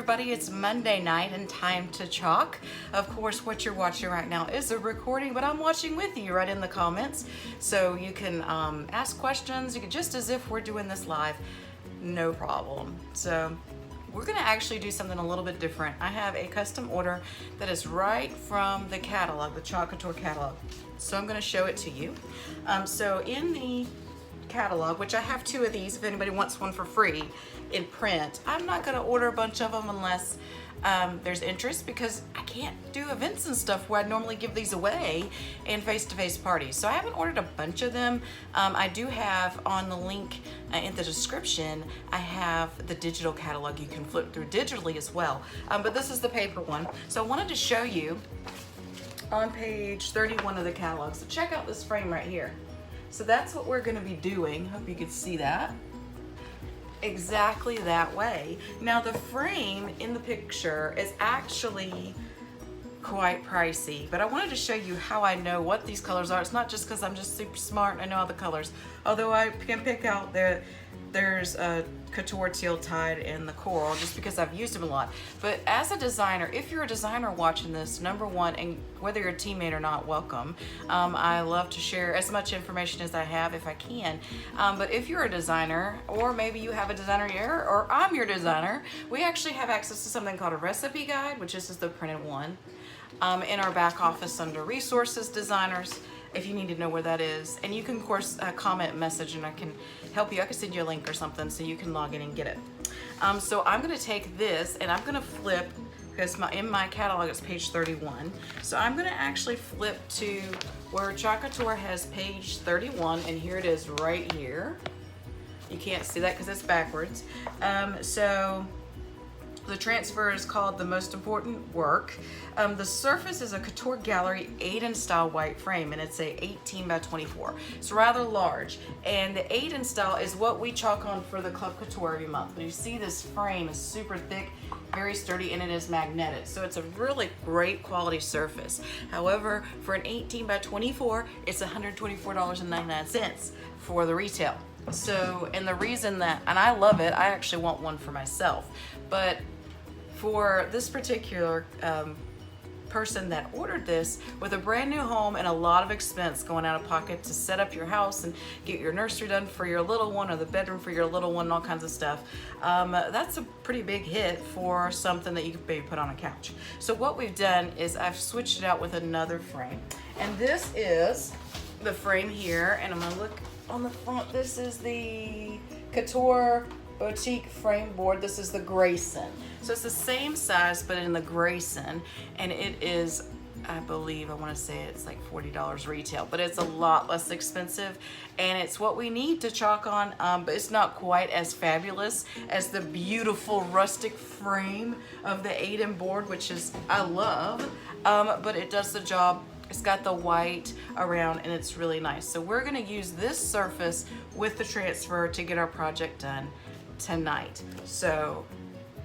everybody, it's Monday night and time to chalk. Of course, what you're watching right now is a recording, but I'm watching with you right in the comments. So you can ask questions, you can, just as if we're doing this live, no problem. So we're gonna actually do something a little bit different. I have a custom order that is right from the catalog, the Chalk Couture catalog. So I'm gonna show it to you. So in the catalog, which I have 2 of these if anybody wants one for free in print. I'm not going to order a bunch of them unless there's interest, because I can't do events and stuff where I normally give these away in face-to-face parties. So I haven't ordered a bunch of them. I do have on the link in the description, I have the digital catalog you can flip through digitally as well. But this is the paper one. So I wanted to show you on page 31 of the catalog. So check out this frame right here. So that's what we're going to be doing. Hope you can see that. Exactly that way. Now the frame in the picture is actually quite pricey, but I wanted to show you how I know what these colors are. It's not just because I'm just super smart and I know all the colors, although I can pick out there's a couture teal tide and the coral just because I've used them a lot. But as a designer, if you're a designer watching this, number one, and whether you're a teammate or not, welcome. I love to share as much information as I have if I can. But if you're a designer, or maybe you have a designer here, or I'm your designer, we actually have access to something called a recipe guide, which is the printed one, in our back office under resources designers, if you need to know where that is. And you can, of course, comment, message, and I can help you. I can send you a link or something so you can log in and get it. So I'm gonna take this and I'm gonna flip, because in my catalog it's page 31. So I'm gonna actually flip to where Chalk Couture has page 31, and here it is right here. You can't see that because it's backwards. So the transfer is called The Most Important Work. The surface is a Couture Gallery Aiden style white frame, and it's a 18 by 24. It's rather large, and the Aiden style is what we chalk on for the Club Couture every month. But you see this frame is super thick, very sturdy, and it is magnetic. So it's a really great quality surface. However, for an 18 by 24, it's $124.99 for the retail. So, and the reason that, and I love it, I actually want one for myself, but for this particular person that ordered this with a brand new home and a lot of expense going out of pocket to set up your house and get your nursery done for your little one, or the bedroom for your little one, and all kinds of stuff, that's a pretty big hit for something that you could maybe put on a couch. So what we've done is I've switched it out with another frame, and this is the frame here, and I'm gonna look on the front. This is the Couture Boutique frame board. This is the Grayson. So it's the same size, but in the Grayson, and it is, I believe, I want to say it's like $40 retail, but it's a lot less expensive, and it's what we need to chalk on, but it's not quite as fabulous as the beautiful rustic frame of the Aiden board, which is, I love, but it does the job. It's got the white around, and it's really nice. So we're gonna use this surface with the transfer to get our project done tonight. So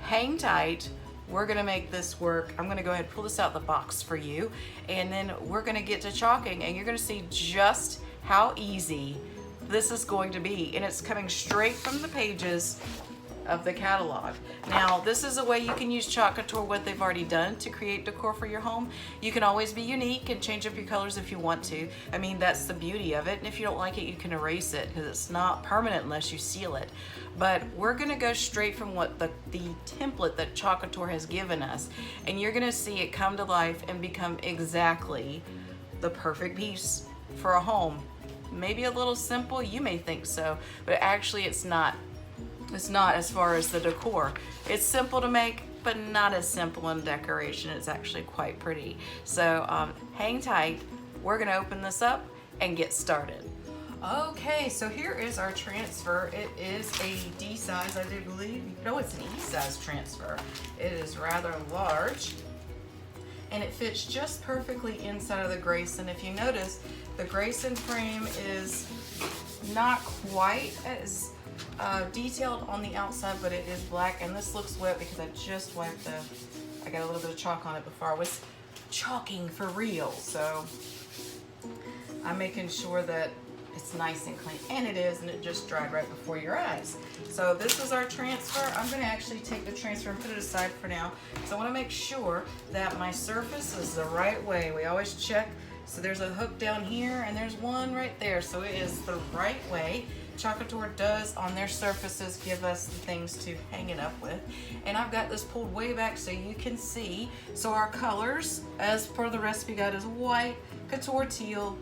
hang tight, we're gonna make this work. I'm gonna go ahead and pull this out the box for you, and then we're gonna get to chalking, and you're gonna see just how easy this is going to be. And it's coming straight from the pages of the catalog. Now, this is a way you can use Chalk Couture, what they've already done, to create decor for your home. You can always be unique and change up your colors if you want to. I mean, that's the beauty of it. And if you don't like it, you can erase it, because it's not permanent unless you seal it. But we're gonna go straight from what the template that Chalk Couture has given us, and you're gonna see it come to life and become exactly the perfect piece for a home. Maybe a little simple, you may think so, but actually it's not. It's not as far as the decor. It's simple to make, but not as simple in decoration. It's actually quite pretty. So hang tight. We're gonna open this up and get started. Okay, so here is our transfer. It is a D size, I do believe. No, it's an E size transfer. It is rather large, and it fits just perfectly inside of the Grayson. If you notice, the Grayson frame is not quite as detailed on the outside, but it is black, and this looks wet because I just wiped I got a little bit of chalk on it before I was chalking for real. So I'm making sure that it's nice and clean, and it is, and it just dried right before your eyes. So this is our transfer. I'm going to actually take the transfer and put it aside for now. So I want to make sure that my surface is the right way. We always check. So there's a hook down here, and there's one right there. So it is the right way. Couture does on their surfaces give us the things to hang it up with. And I've got this pulled way back so you can see. So our colors, as per the recipe guide, is white, Couture teal,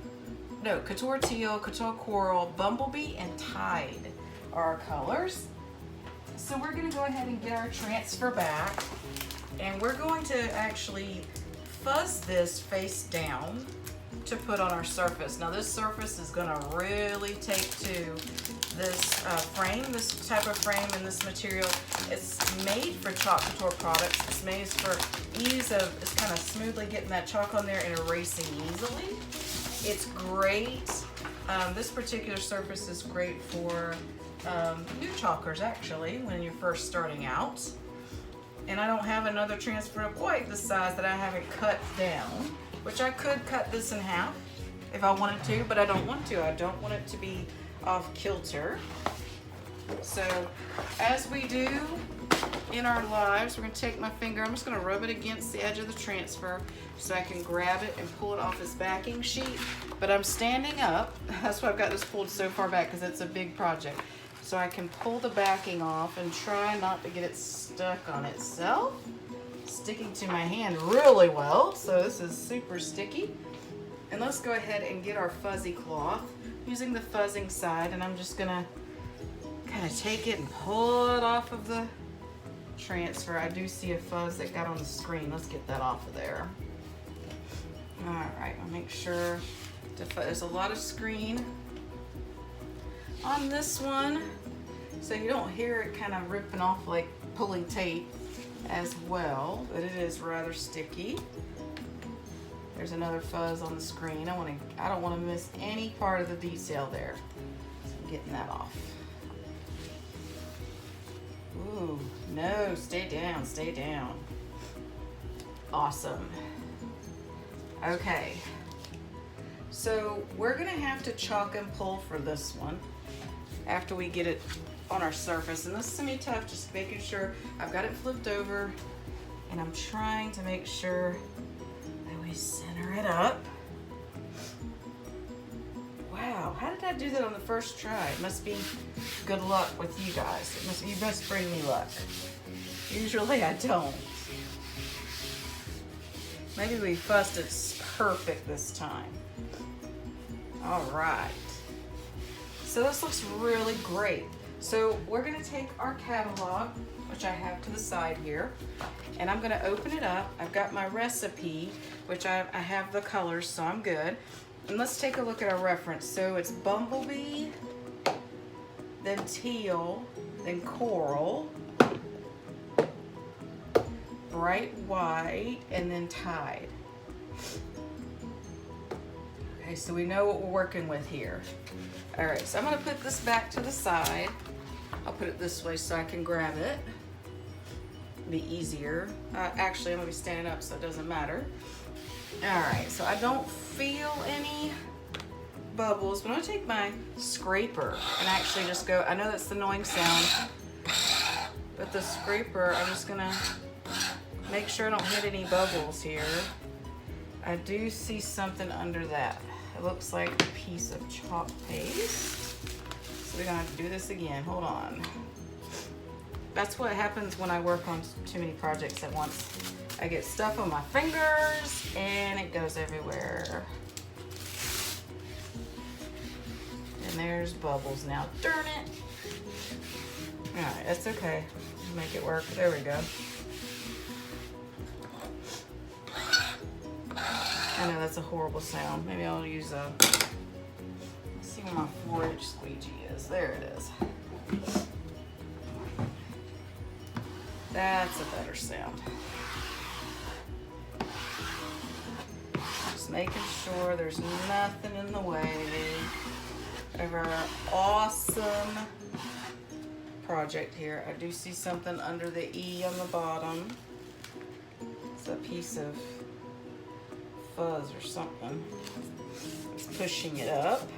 Couture coral, bumblebee, and tide are our colors. So we're gonna go ahead and get our transfer back, and we're going to actually fuzz this face down to put on our surface. Now this surface is gonna really take to this frame, this type of frame and this material. It's made for chalk couture products. It's made for ease of, it's kind of smoothly getting that chalk on there and erasing easily. It's great. This particular surface is great for new chalkers actually, when you're first starting out. And I don't have another transfer of quite the size that I haven't cut down, which I could cut this in half if I wanted to, but I don't want to. I don't want it to be off kilter. So as we do in our lives, we're gonna take my finger, I'm just gonna rub it against the edge of the transfer so I can grab it and pull it off its backing sheet. But I'm standing up, that's why I've got this pulled so far back, because it's a big project. So I can pull the backing off and try not to get it stuck on itself. Sticking to my hand really well, so this is super sticky. And let's go ahead and get our fuzzy cloth using the fuzzing side, and I'm just gonna kind of take it and pull it off of the transfer. I do see a fuzz that got on the screen. Let's get that off of there. All right, I'll make sure there's a lot of screen on this one, so you don't hear it kind of ripping off like pulling tape as well, but it is rather sticky. There's another fuzz on the screen. I don't want to miss any part of the detail there. So I'm getting that off. Ooh, no, stay down, stay down. Awesome. Okay, so we're gonna have to chalk and pull for this one after we get it on our surface. And this is gonna be tough, just making sure I've got it flipped over, and I'm trying to make sure that we center it up. Wow, how did I do that on the first try? It must be good luck with you guys. You must bring me luck. Usually I don't. Maybe we fussed it perfect this time. All right. So this looks really great. So we're gonna take our catalog, which I have to the side here, and I'm gonna open it up. I've got my recipe, which I have the colors, so I'm good. And let's take a look at our reference. So it's bumblebee, then teal, then coral, bright white, and then tide. Okay, so we know what we're working with here. All right, so I'm gonna put this back to the side. I'll put it this way so I can grab it. It'll be easier. Actually, I'm gonna be standing up, so it doesn't matter. All right, so I don't feel any bubbles, but I'm gonna take my scraper and actually just go, I know that's the annoying sound, but the scraper, I'm just gonna make sure I don't hit any bubbles here. I do see something under that. It looks like a piece of chalk paste. So we're gonna have to do this again, hold on. That's what happens when I work on too many projects at once. I get stuff on my fingers and it goes everywhere. And there's bubbles now, darn it. All right, that's okay. Make it work, there we go. I know that's a horrible sound. Maybe I'll use a, let's see where my 4-inch squeegee is. There it is. That's a better sound. Just making sure there's nothing in the way of our awesome project here. I do see something under the E on the bottom. It's a piece of fuzz or something. It's pushing it up.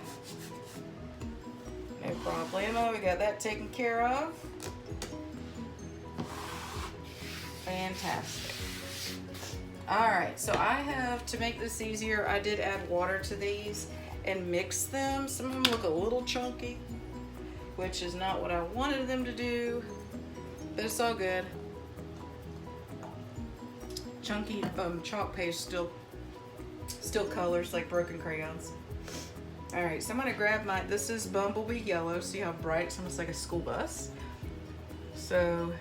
problemo. We got that taken care of. Fantastic. All right, so I have, to make this easier, I did add water to these and mix them. Some of them look a little chunky, which is not what I wanted them to do, but it's all good. Chunky chalk paste still colors like broken crayons. All right, so I'm gonna grab this is Bumblebee Yellow. See how bright? It's almost like a school bus. So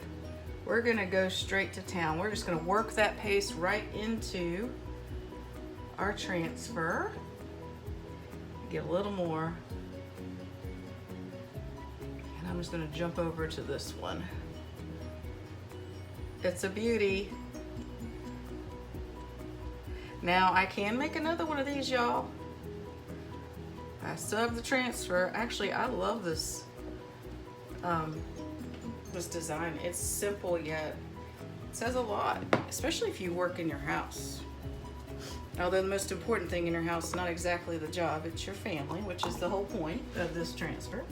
we're gonna go straight to town. We're just gonna work that paste right into our transfer. Get a little more. And I'm just gonna jump over to this one. It's a beauty. Now I can make another one of these, y'all. I still have the transfer. Actually, I love this this design. It's simple yet it says a lot, especially if you work in your house. Although the most important thing in your house is not exactly the job, it's your family, which is the whole point of this transfer.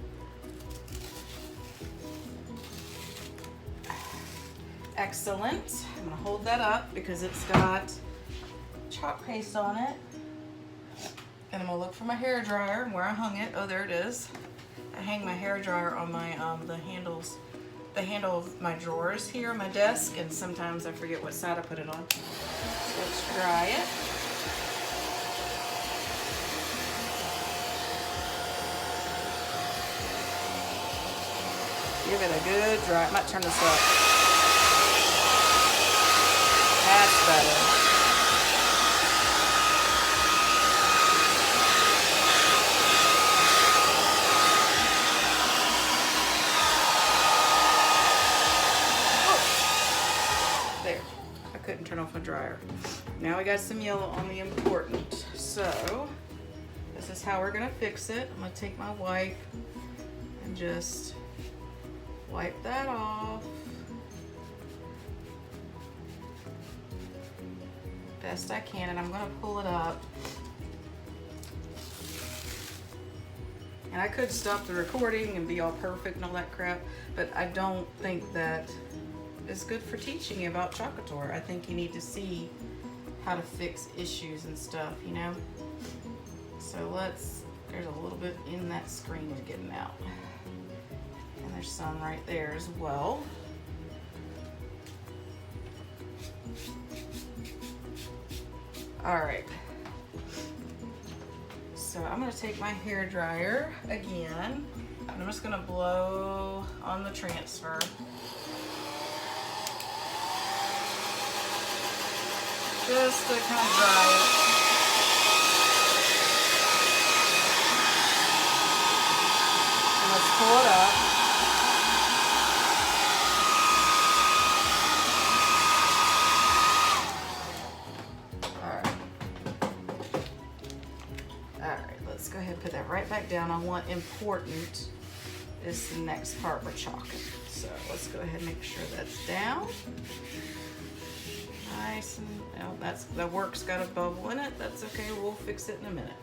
Excellent. I'm gonna hold that up because it's got chalk paste on it. And I'm gonna look for my hair dryer and where I hung it. Oh, there it is. I hang my hair dryer on my the handle of my drawers here on my desk, and sometimes I forget what side I put it on. So let's dry it. Give it a good dry. I might turn this up. That's better. Couldn't turn off my dryer. Now we got some yellow on the important. So this is how we're gonna fix it. I'm gonna take my wipe and just wipe that off best I can, and I'm gonna pull it up. And I could stop the recording and be all perfect and all that crap, but I don't think that is good for teaching you about Couture. I think you need to see how to fix issues and stuff, you know? So there's a little bit in that screen we're getting out. And there's some right there as well. All right. So I'm gonna take my hair dryer again, and I'm just gonna blow on the transfer. Just to kind of dry it. And let's pull it up. All right, let's go ahead and put that right back down. I want important is the next part we're chalking. So let's go ahead and make sure that's down. Nice, and well, the work's got a bubble in it. That's okay, we'll fix it in a minute.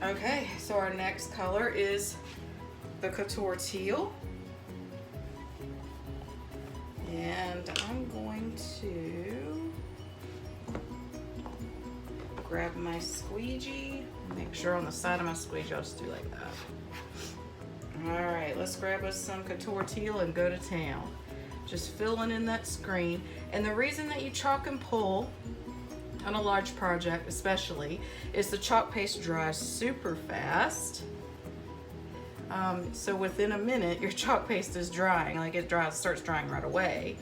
Okay, so our next color is the Couture Teal. And I'm going to grab my squeegee. Make sure on the side of my squeegee, I'll just do like that. All right, let's grab us some Couture Teal and go to town. Just filling in that screen. And the reason that you chalk and pull on a large project especially is the chalk paste dries super fast. So within a minute your chalk paste is drying, like it starts drying right away.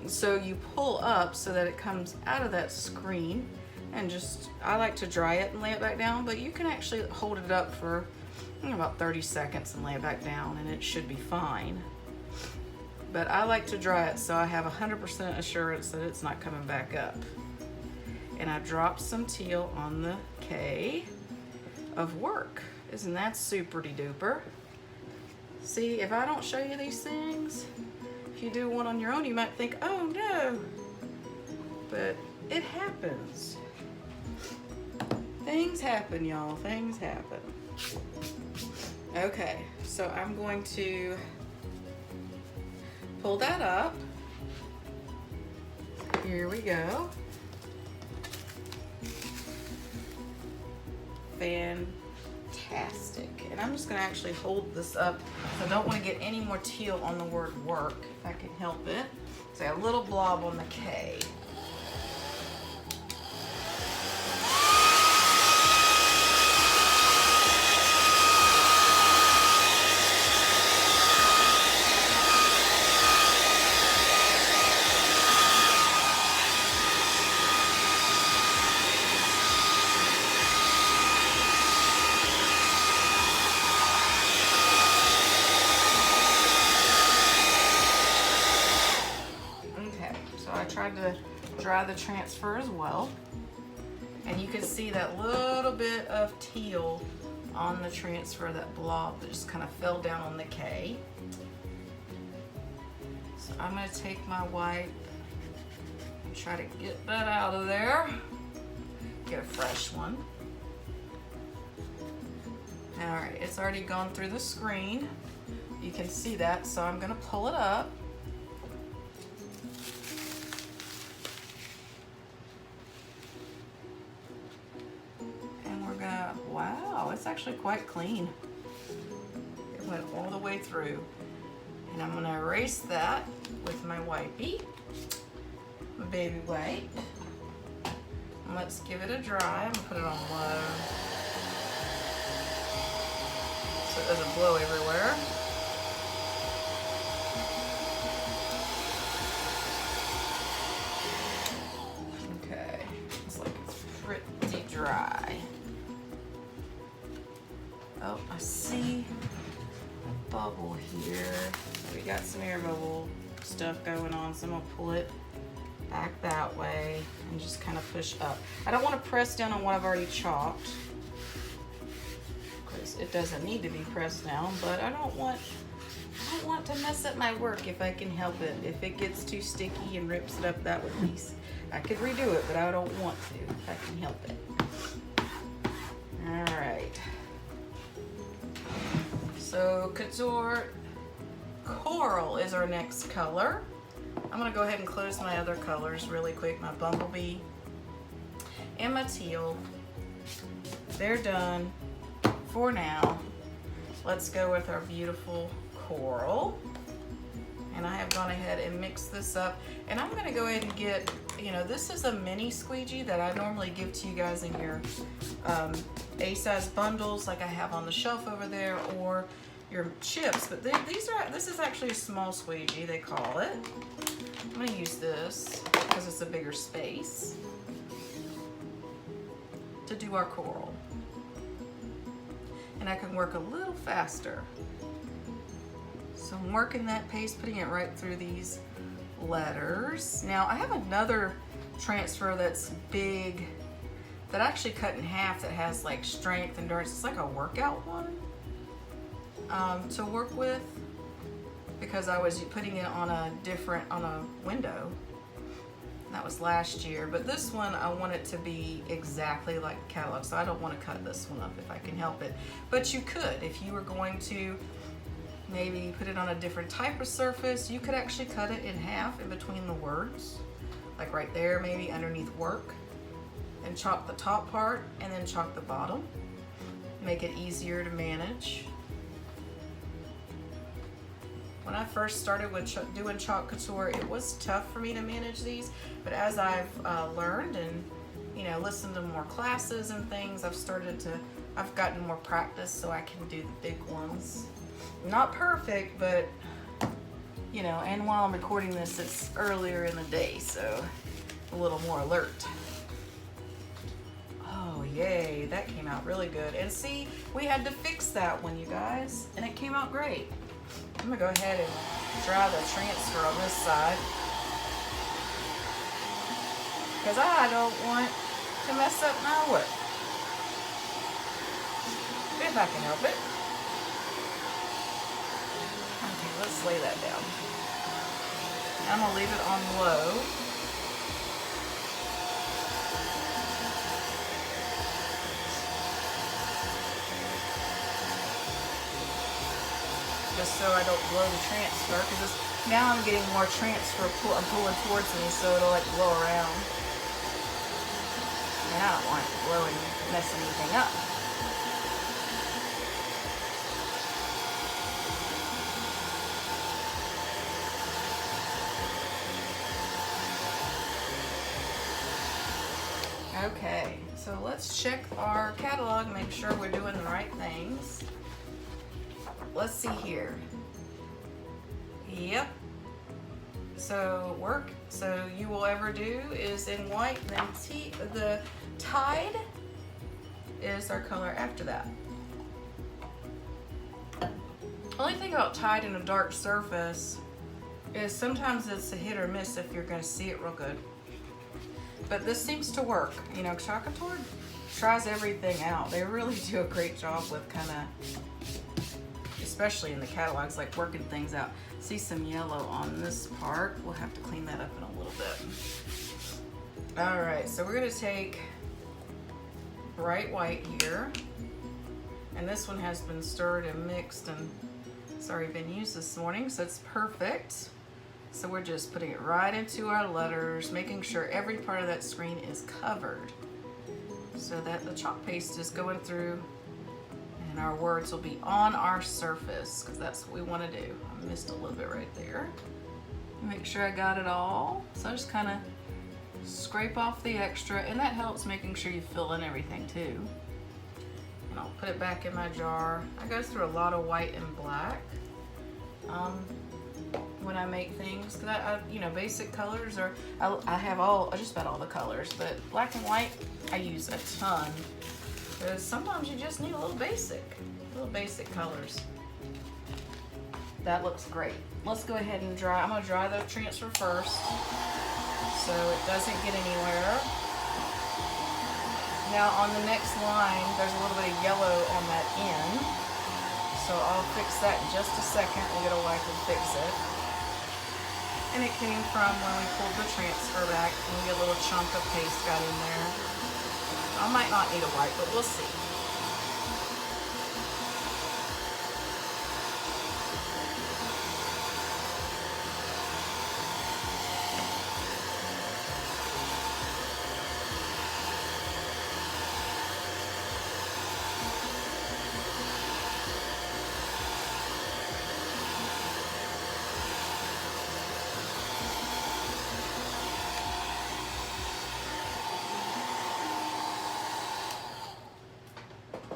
So you pull up so that it comes out of that screen, and I like to dry it and lay it back down, but you can actually hold it up for about 30 seconds and lay it back down and it should be fine. But I like to dry it so I have 100% assurance that it's not coming back up. And I dropped some teal on the K of work. Isn't that super-de duper? See, if I don't show you these things, if you do one on your own, you might think, oh no. But it happens. Things happen, y'all. Things happen. Okay, so so I'm going to pull that up. Here we go. Fantastic. And I'm just gonna actually hold this up. So I don't want to get any more teal on the word work, if I can help it. So a little blob on the K. Tried to dry the transfer as well, and you can see that little bit of teal on the transfer, that blob that just kind of fell down on the K. So I'm going to take my wipe and try to get that out of there, get a fresh one. Alright, it's already gone through the screen, you can see that, so I'm going to pull it up. Wow, it's actually quite clean. It went all the way through. And I'm gonna erase that with my wipey, my baby wipe. And let's give it a dry. I'm gonna put it on low so it doesn't blow everywhere. Okay, looks like it's pretty dry. Oh, I see a bubble here. We got some air bubble stuff going on, so I'm gonna pull it back that way and just kind of push up. I don't want to press down on what I've already chalked, because it doesn't need to be pressed down, but I don't want to mess up my work if I can help it. If it gets too sticky and rips it up, that would be, I could redo it, but I don't want to if I can help it. All right. So Couture Coral is our next color. I'm gonna go ahead and close my other colors really quick. My Bumblebee and my Teal. They're done for now. Let's go with our beautiful Coral. And I have gone ahead and mixed this up. And I'm gonna go ahead and get, this is a mini squeegee that I normally give to you guys in your A-size bundles like I have on the shelf over there, or your chips, but this is actually a small squeegee, they call it. I'm gonna use this because it's a bigger space to do our coral. And I can work a little faster. So I'm working that paste, putting it right through these letters. Now I have another transfer that's big, that I actually cut in half, that has like strength, endurance. It's like a workout one to work with, because I was putting it on a window. That was last year, but this one I want it to be exactly like a catalog, so I don't want to cut this one up if I can help it. But you could, if you were going to maybe put it on a different type of surface, you could actually cut it in half in between the words, like right there, maybe underneath work, and chalk the top part and then chalk the bottom. Make it easier to manage. When I first started with doing chalk couture, it was tough for me to manage these, but as I've learned and listened to more classes and things, I've gotten more practice, so I can do the big ones. Not perfect, but and while I'm recording this, it's earlier in the day, so a little more alert. Oh yay, that came out really good. And see, we had to fix that one, you guys, and it came out great. I'm gonna go ahead and dry the transfer on this side, because I don't want to mess up my work, if I can help it. Okay, let's lay that down. I'm gonna leave it on low. just so I don't blow the transfer, because now I'm getting more transfer, I'm pulling towards me, so it'll like blow around. And I don't want it blowing, messing anything up. Okay, so let's check our catalog, make sure we're doing the right things. Let's see here. Yep. So work, so you will ever do is in white, then the tide is our color after that. Only thing about tide in a dark surface is sometimes it's a hit or miss if you're gonna see it real good. But this seems to work. You know, Couture tries everything out. They really do a great job with kind of, especially in the catalogs, like working things out. See some yellow on this part. We'll have to clean that up in a little bit. All right, so we're gonna take bright white here. And this one has been stirred and mixed and it's already been used this morning, so it's perfect. So we're just putting it right into our letters, making sure every part of that screen is covered so that the chalk paste is going through and our words will be on our surface, because that's what we want to do. I missed a little bit right there. Make sure I got it all. So I just kind of scrape off the extra, and that helps making sure you fill in everything too. And I'll put it back in my jar. I go through a lot of white and black when I make things, because I you know, basic colors are, I have just about all the colors, but black and white I use a ton, because sometimes you just need little basic colors. That looks great. Let's go ahead and dry. I'm gonna dry the transfer first so it doesn't get anywhere. Now on the next line, there's a little bit of yellow on that end, so I'll fix that in just a second. We'll get a wipe and fix it. And it came from when we pulled the transfer back, and we get a little chunk of paste got in there. I might not need a wipe, but we'll see.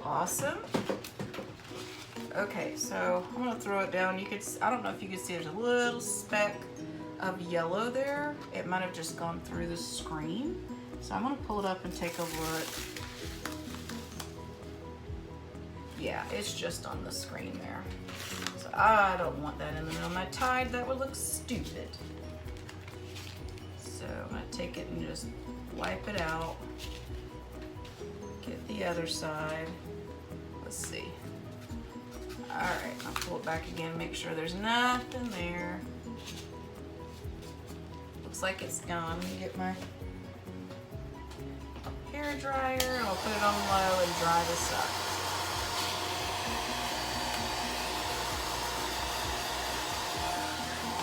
Awesome. Okay, so I'm gonna throw it down. You could, I don't know if you can see, there's a little speck of yellow there. It might have just gone through the screen. So I'm gonna pull it up and take a look. Yeah, it's just on the screen there. So I don't want that in the middle of my tide. That would look stupid. So I'm gonna take it and just wipe it out. Get the other side. Let's see. All right, I'll pull it back again, make sure there's nothing there. Looks like it's gone. Let me get my hair dryer. I'll put it on low and dry this up.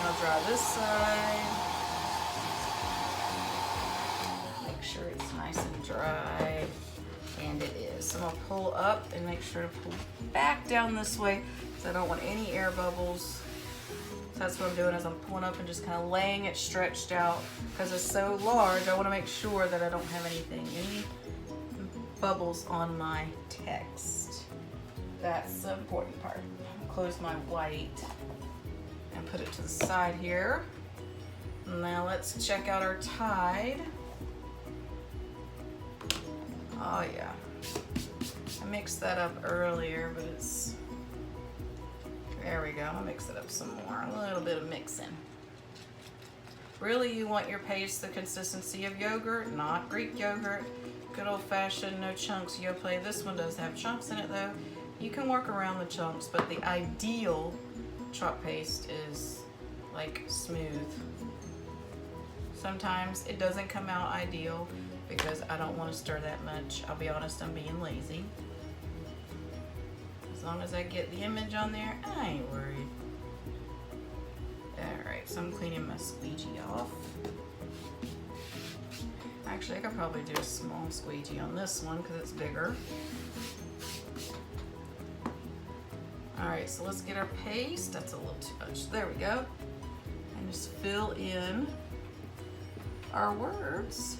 I'll dry this side. Make sure it's nice and dry. And it is. So I'm gonna pull up and make sure to pull back down this way, because I don't want any air bubbles. So that's what I'm doing, is I'm pulling up and just kind of laying it stretched out, because it's so large. I want to make sure that I don't have any bubbles on my text. That's the important part. I'll close my white and put it to the side here. Now let's check out our tide. Oh yeah, I mixed that up earlier, but it's, there we go. I'm gonna mix it up some more, a little bit of mixing. Really, you want your paste the consistency of yogurt, not Greek yogurt. Good old fashioned, no chunks Yoplait. This one does have chunks in it though. You can work around the chunks, but the ideal chalk paste is like smooth. Sometimes it doesn't come out ideal, because I don't want to stir that much. I'll be honest, I'm being lazy. As long as I get the image on there, I ain't worried. Alright, so I'm cleaning my squeegee off. Actually, I could probably do a small squeegee on this one because it's bigger. Alright, so let's get our paste. That's a little too much. There we go. And just fill in our words.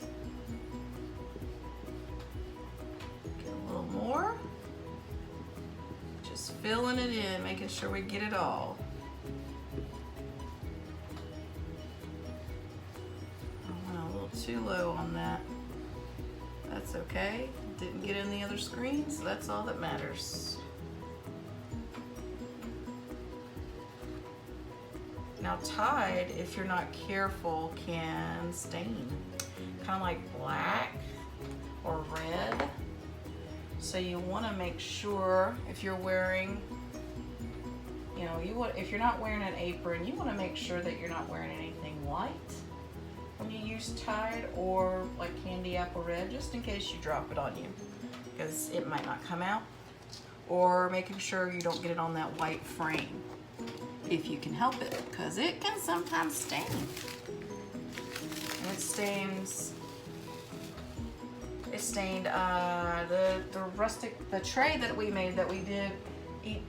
Get a little more. Just filling it in, making sure we get it all. I went a little too low on that. That's okay. Didn't get in the other screen, so that's all that matters. Now Tide, if you're not careful, can stain. Kind of like black or red. So you want to make sure if you're wearing, you know, if you're not wearing an apron, you want to make sure that you're not wearing anything white when you use Tide or like candy apple red, just in case you drop it on you, because it might not come out. Or making sure you don't get it on that white frame, if you can help it, because it can sometimes stain. And it stains. It stained the tray that we made, that we did eat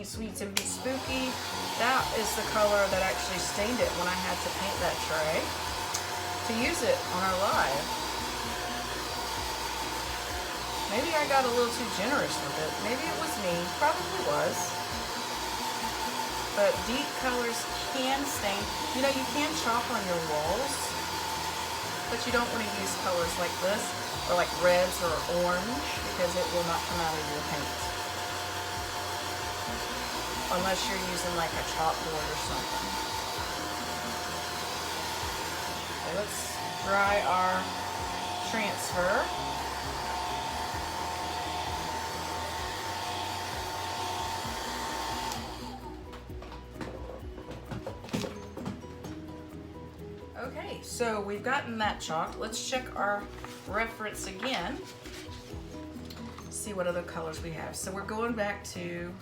sweets and be spooky. That is the color that actually stained it when I had to paint that tray to use it on our live. Maybe I got a little too generous with it. Maybe it was me. Probably was. But deep colors can stain. You know, you can chalk on your walls, but you don't want to use colors like this, or like reds or orange, because it will not come out of your paint. Unless you're using like a chalkboard or something. Okay, let's dry our transfer. Okay, so we've gotten that chalked. Let's check our reference again. See what other colors we have. So we're going back to,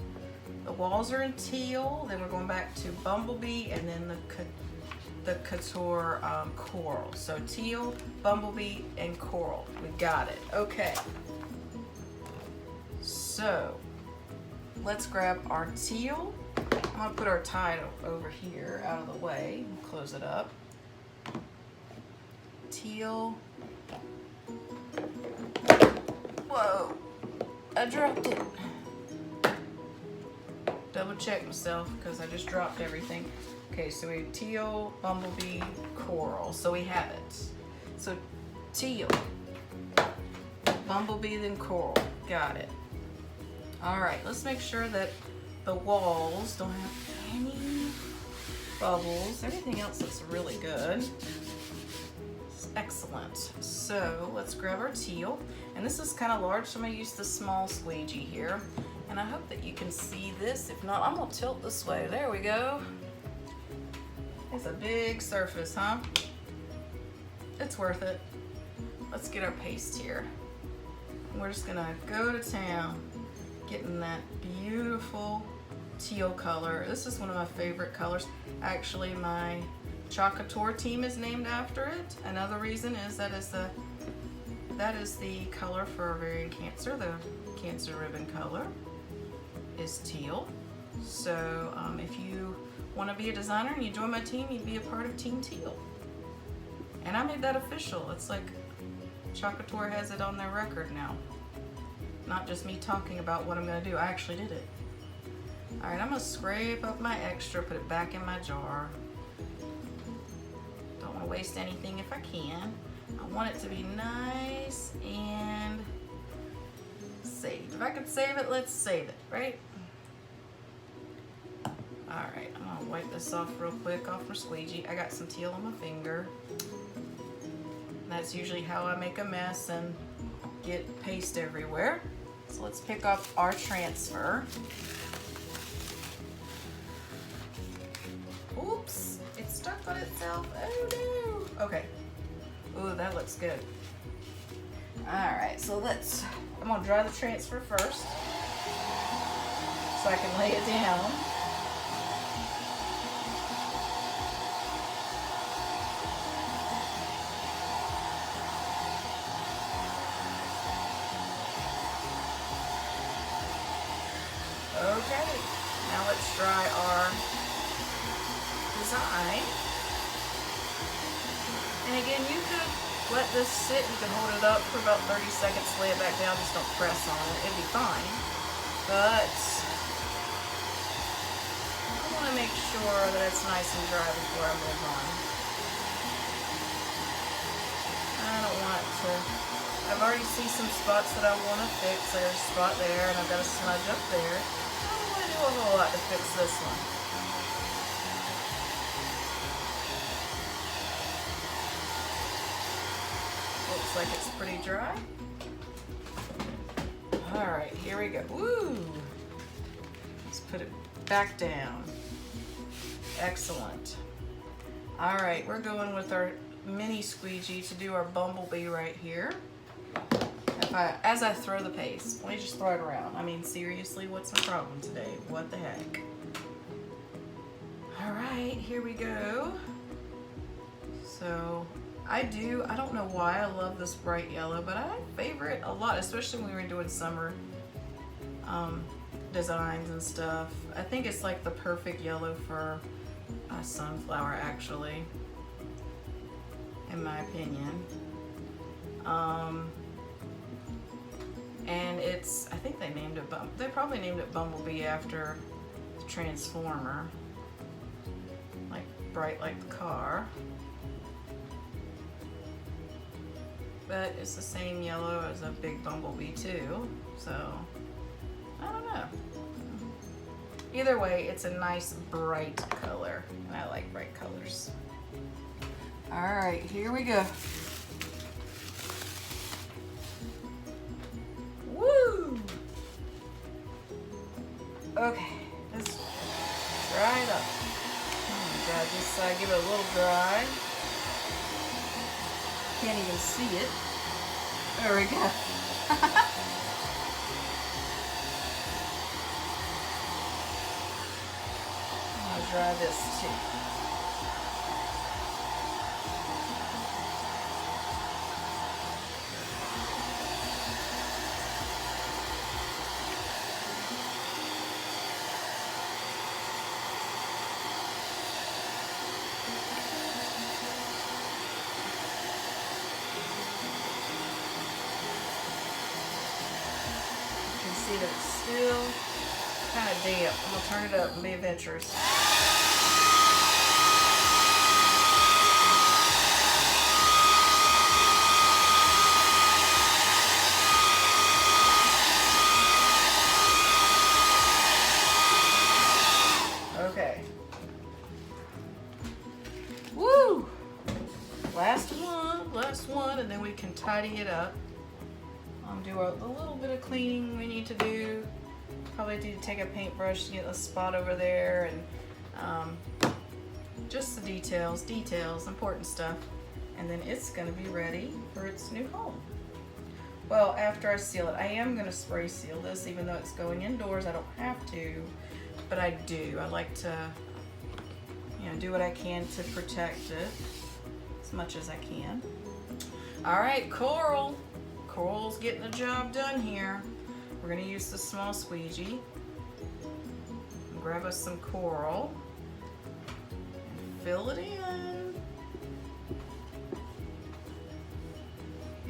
the walls are in teal, then we're going back to Bumblebee, and then the Couture Coral. So teal, Bumblebee, and Coral. We got it. Okay. So let's grab our teal. I'm gonna put our Tide over here out of the way and close it up. Teal. Whoa, I dropped it. Double check myself because I just dropped everything. Okay, so we have teal, Bumblebee, Coral. So we have it. So teal, Bumblebee, then Coral. Got it. All right, let's make sure that the walls don't have any bubbles. Everything else looks really good. Excellent. So let's grab our teal, and this is kind of large, so I'm going to use the small squeegee here, and I hope that you can see this. If not, I'm going to tilt this way. There we go. It's a big surface, huh? It's worth it. Let's get our paste here. We're just going to go to town getting that beautiful teal color. This is one of my favorite colors. Actually, my Couture team is named after it. Another reason is that is the color for ovarian cancer. The cancer ribbon color is teal. So if you want to be a designer and you join my team, you'd be a part of Team Teal. And I made that official. It's like Couture has it on their record now. Not just me talking about what I'm going to do. I actually did it. All right, I'm going to scrape up my extra, put it back in my jar. Don't want to waste anything if I can. I want it to be nice and saved. If I could save it, let's save it, right? All right, I'm gonna wipe this off real quick off my squeegee. I got some teal on my finger. That's usually how I make a mess and get paste everywhere. So let's pick up our transfer. Oops, it stuck on itself. Oh no. Okay. Ooh, that looks good. All right, so I'm gonna dry the transfer first. so I can lay it down. Okay, now let's try our design. And again, you could let this sit, you can hold it up for about 30 seconds, lay it back down, just don't press on it, it'd be fine. But I want to make sure that it's nice and dry before I move on. I don't want it to, I've already seen some spots that I want to fix. There's a spot there and I've got a smudge up there. I don't want to do a whole lot to fix this one. Looks like it's pretty dry. All right, here we go. Woo! Let's put it back down. Excellent. All right, we're going with our mini squeegee to do our bumblebee right here. As I throw the paste, let me just throw it around. I mean, seriously, what's my problem today? What the heck? All right, here we go. So I don't know why I love this bright yellow, but I favor it a lot, especially when we were doing summer designs and stuff. I think it's like the perfect yellow for a sunflower, actually, in my opinion. And I think they named it, they probably named it Bumblebee after the Transformer, like bright like the car. But it's the same yellow as a big bumblebee too, so I don't know. Either way, it's a nice bright color, and I like bright colors. All right, here we go. Woo! Okay, let's dry it up. Dry this side, give it a little dry. Can't even see it. There we go. I'll dry this too. See that it's still kind of damp. I'm gonna turn it up and be adventurous. Okay. Woo! Last one, and then we can tidy it up. Do a little bit of cleaning we need to do. Probably need to take a paintbrush to get a spot over there, and just the details, important stuff. And then it's gonna be ready for its new home. Well, after I seal it, I am gonna spray seal this, even though it's going indoors. I don't have to, but I do. I like to, do what I can to protect it as much as I can. All right, coral. Coral's getting the job done here. We're gonna use the small squeegee. Grab us some coral and fill it in.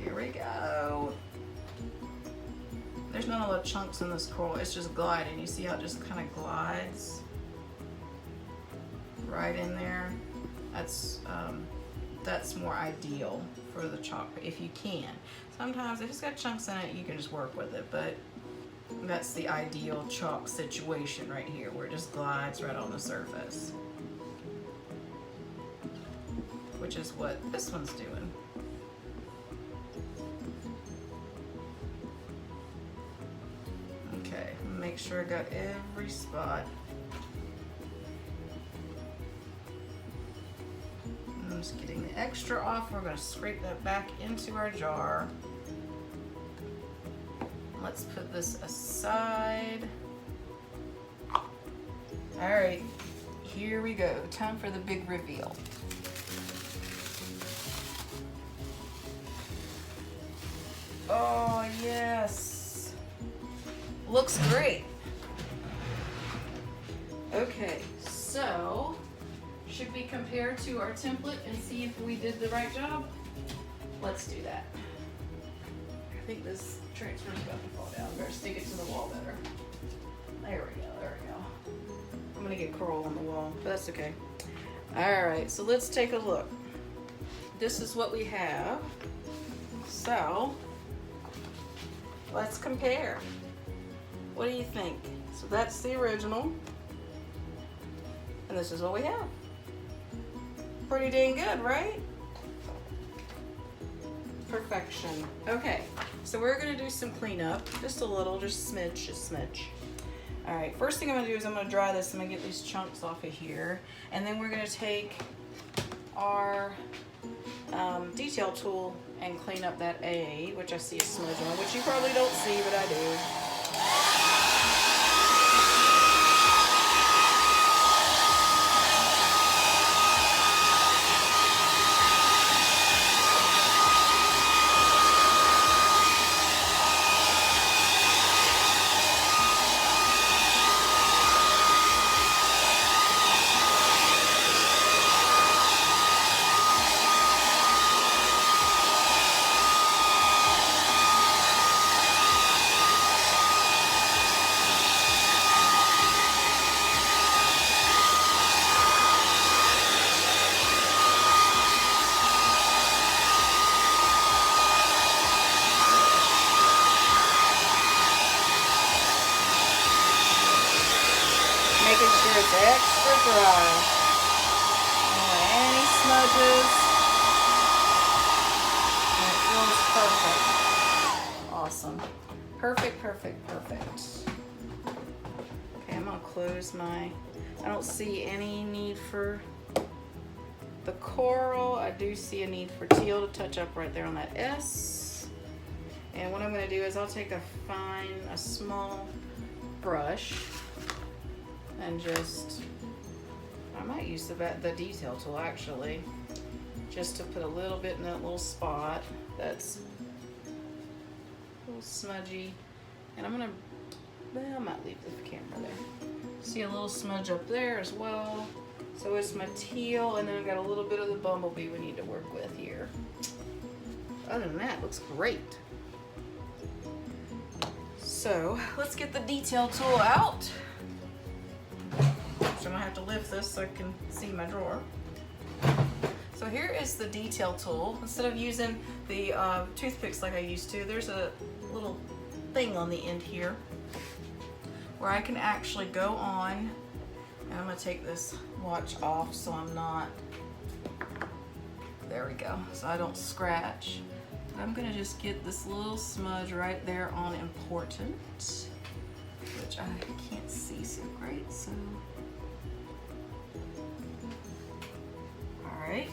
Here we go. There's not a lot of chunks in this coral, it's just gliding. You see how it just kind of glides right in there? That's more ideal for the chalk, if you can. Sometimes if it's got chunks in it, you can just work with it, but that's the ideal chalk situation right here, where it just glides right on the surface, which is what this one's doing. Okay, make sure I got every spot. I'm just getting the extra off. We're going to scrape that back into our jar. Let's put this aside. All right, here we go. Time for the big reveal. Oh, yes. Looks great. Okay, so should we compare to our template and see if we did the right job? Let's do that. I think this transfer's about to fall down. Better stick it to the wall better. There we go, there we go. I'm gonna get coral on the wall, but that's okay. All right, so let's take a look. This is what we have. So, let's compare. What do you think? So that's the original. And this is what we have. Pretty dang good, right? Perfection. Okay, so we're gonna do some cleanup. Just a little, just a smidge. All right, first thing I'm gonna do is I'm gonna dry this. I'm gonna get these chunks off of here. And then we're gonna take our detail tool and clean up that A, which I see a smudge on, which you probably don't see, but I do. Making sure it's extra dry. Don't want any smudges. And it feels perfect. Awesome. Perfect. Okay, I'm gonna close my, I don't see any need for the coral. I do see a need for teal to touch up right there on that S. And what I'm gonna do is I'll take a small brush and just, I might use the detail tool actually, just to put a little bit in that little spot that's a little smudgy. And I might leave the camera there. See a little smudge up there as well. So it's my teal, and then I've got a little bit of the bumblebee we need to work with here. Other than that, it looks great. So let's get the detail tool out. So I'm gonna have to lift this so I can see my drawer. So here is the detail tool. Instead of using the toothpicks like I used to, there's a little thing on the end here where I can actually go on, and I'm gonna take this watch off so I'm not, there we go, so I don't scratch. I'm gonna just get this little smudge right there on important, which I can't see so great, so. All right,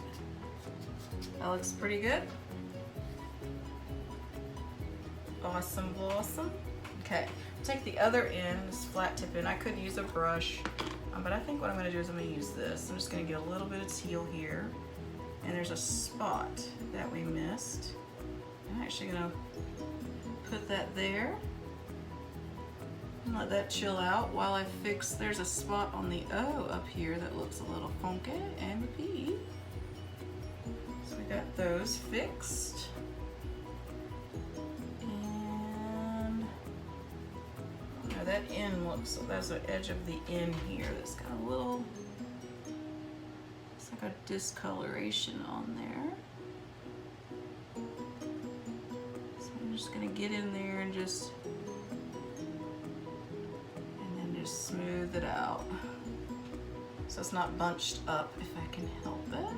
that looks pretty good. Awesome blossom. Okay, take the other end, this flat tip end. I could use a brush, but I think what I'm gonna do is I'm gonna use this. I'm just gonna get a little bit of teal here, and there's a spot that we missed. I'm actually gonna put that there and let that chill out while I fix. There's a spot on the O up here that looks a little funky, and the P. So we got those fixed. And now that end looks, that's the edge of the end here that's got a little, it's like a discoloration on there. I'm just gonna get in there and just smooth it out so it's not bunched up if I can help it.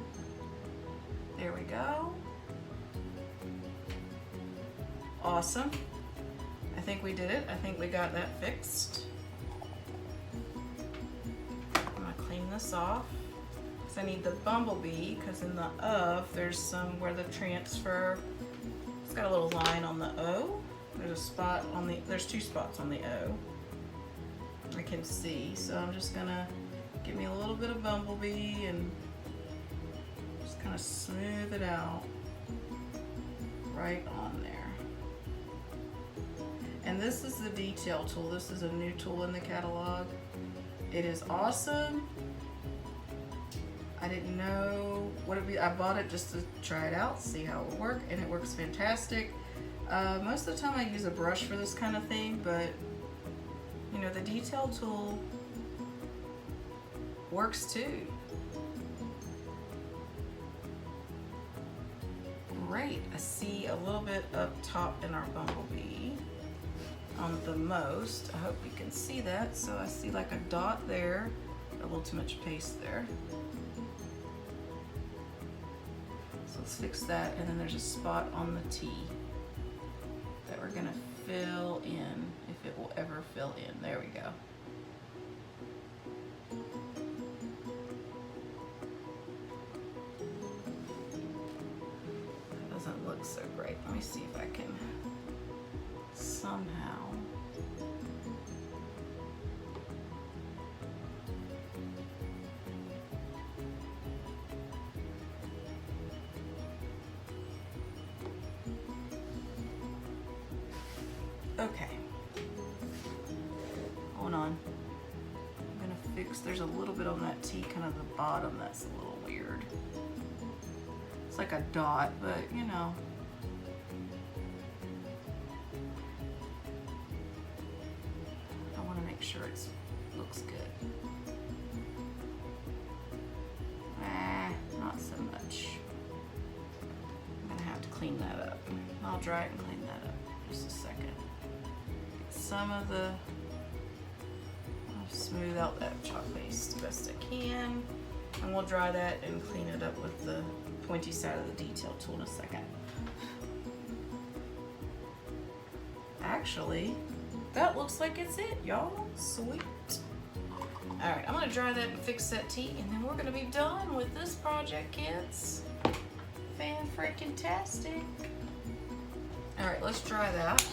There we go. Awesome. I think we did it. I think we got that fixed. I'm gonna clean this off because I need the bumblebee, because in the of there's some where the transfer, it's got a little line on the O. There's a spot on the, there's two spots on the O. I can see. So I'm just gonna give me a little bit of bumblebee and just kind of smooth it out right on there. And this is the detail tool. This is a new tool in the catalog. It is awesome. I didn't know what it'd be. I bought it just to try it out, see how it would work, and it works fantastic. Most of the time I use a brush for this kind of thing, but you know, the detail tool works too. Great. I see a little bit up top in our bumblebee on the most. I hope you can see that. So I see like a dot there, a little too much paste there. So let's fix that, and then there's a spot on the T that we're gonna fill in, if it will ever fill in. There we go. That doesn't look so great. Let me see if I can somehow. Okay, hold on. I'm gonna fix, there's a little bit on that T, kind of the bottom, that's a little weird. It's like a dot, but you know. I wanna make sure it looks good. Not so much. I'm gonna have to clean that up. I'll dry it and clean that up in just a second. Some of the, I'll smooth out that chalk paste best I can, and we'll dry that and clean it up with the pointy side of the detail tool in a second. Actually, that looks like it's it, y'all. Sweet. All right, I'm gonna dry that and fix that T, and then we're gonna be done with this project, kids. Fan-freaking-tastic. All right, let's dry that.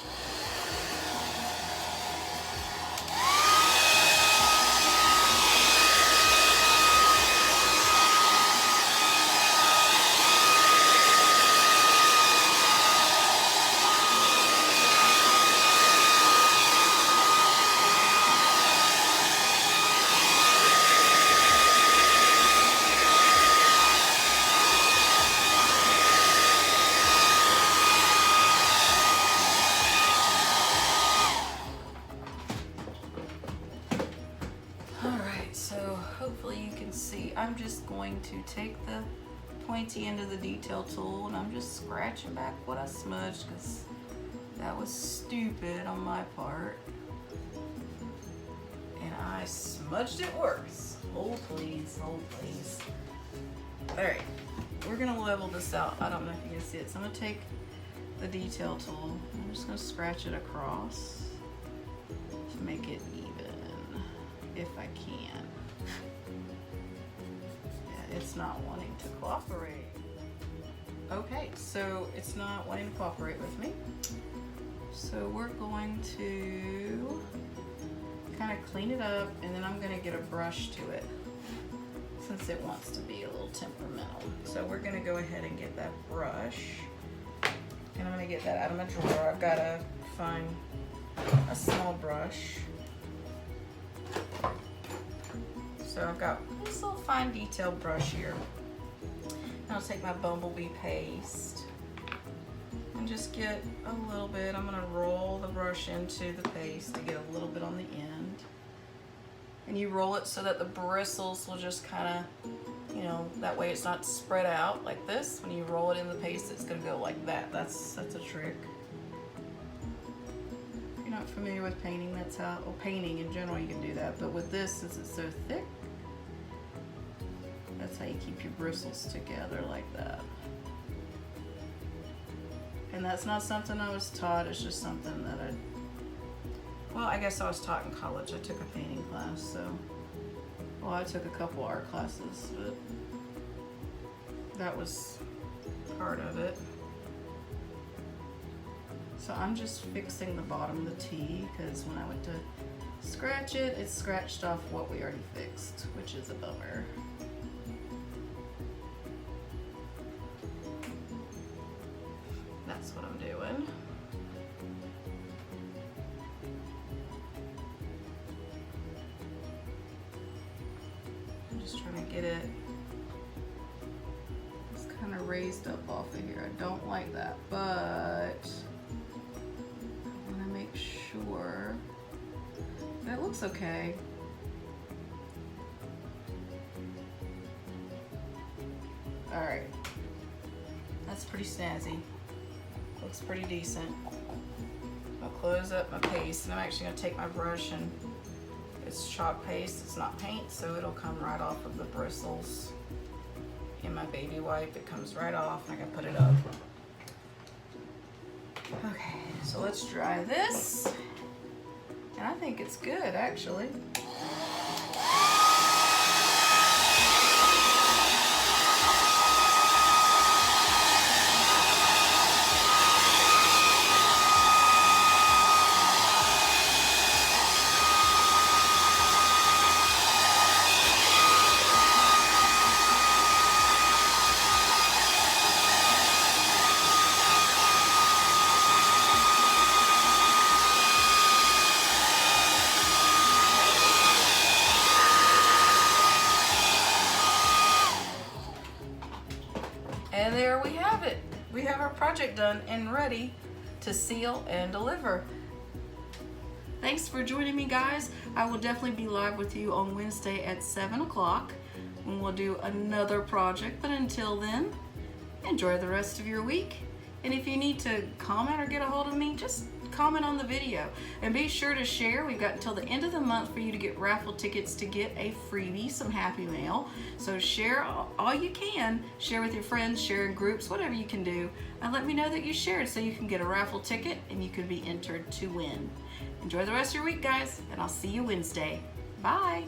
I'm just going to take the pointy end of the detail tool and I'm just scratching back what I smudged, because that was stupid on my part. And I smudged it worse. Hold please, hold please. All right, we're gonna level this out. I don't know if you can see it. So I'm gonna take the detail tool. I'm just gonna scratch it across to make it even, if I can. It's not wanting to cooperate. Okay, so it's not wanting to cooperate with me. So we're going to kind of clean it up, and then I'm gonna get a brush to it since it wants to be a little temperamental. So we're gonna go ahead and get that brush, and I'm gonna get that out of my drawer. I've gotta find a small brush. So I've got this little fine detailed brush here. I'll take my bumblebee paste and just get a little bit. I'm gonna roll the brush into the paste to get a little bit on the end. And you roll it so that the bristles will just kind of, you know, that way it's not spread out like this. When you roll it in the paste, it's gonna go like that. That's a trick. If you're not familiar with painting, that's how, well, painting in general, you can do that. But with this, since it's so thick, that's how you keep your bristles together like that. And that's not something I was taught, it's just something that well, I guess I was taught in college. I took a painting class, so, well, I took a couple art classes, but that was part of it. So I'm just fixing the bottom of the T, because when I went to scratch it, it's scratched off what we already fixed, which is a bummer. That's what I'm doing. I'm just trying to get it. It's kind of raised up off of here. I don't like that, but I want to make sure that looks okay. All right, that's pretty snazzy. Looks pretty decent. I'll close up my paste, and I'm actually gonna take my brush, and it's chalk paste, it's not paint, so it'll come right off of the bristles. In my baby wipe, it comes right off, and I can put it up. Okay, so let's dry this. And I think it's good, actually. And there we have it. We have our project done and ready to seal and deliver. Thanks for joining me, guys. I will definitely be live with you on Wednesday at 7 o'clock when we'll do another project. But until then, enjoy the rest of your week. And if you need to comment or get a hold of me, just comment on the video. And be sure to share. We've got until the end of the month for you to get raffle tickets to get a freebie, some Happy Mail. So share all you can. Share with your friends, share in groups, whatever you can do. And let me know that you shared so you can get a raffle ticket and you can be entered to win. Enjoy the rest of your week, guys, and I'll see you Wednesday. Bye.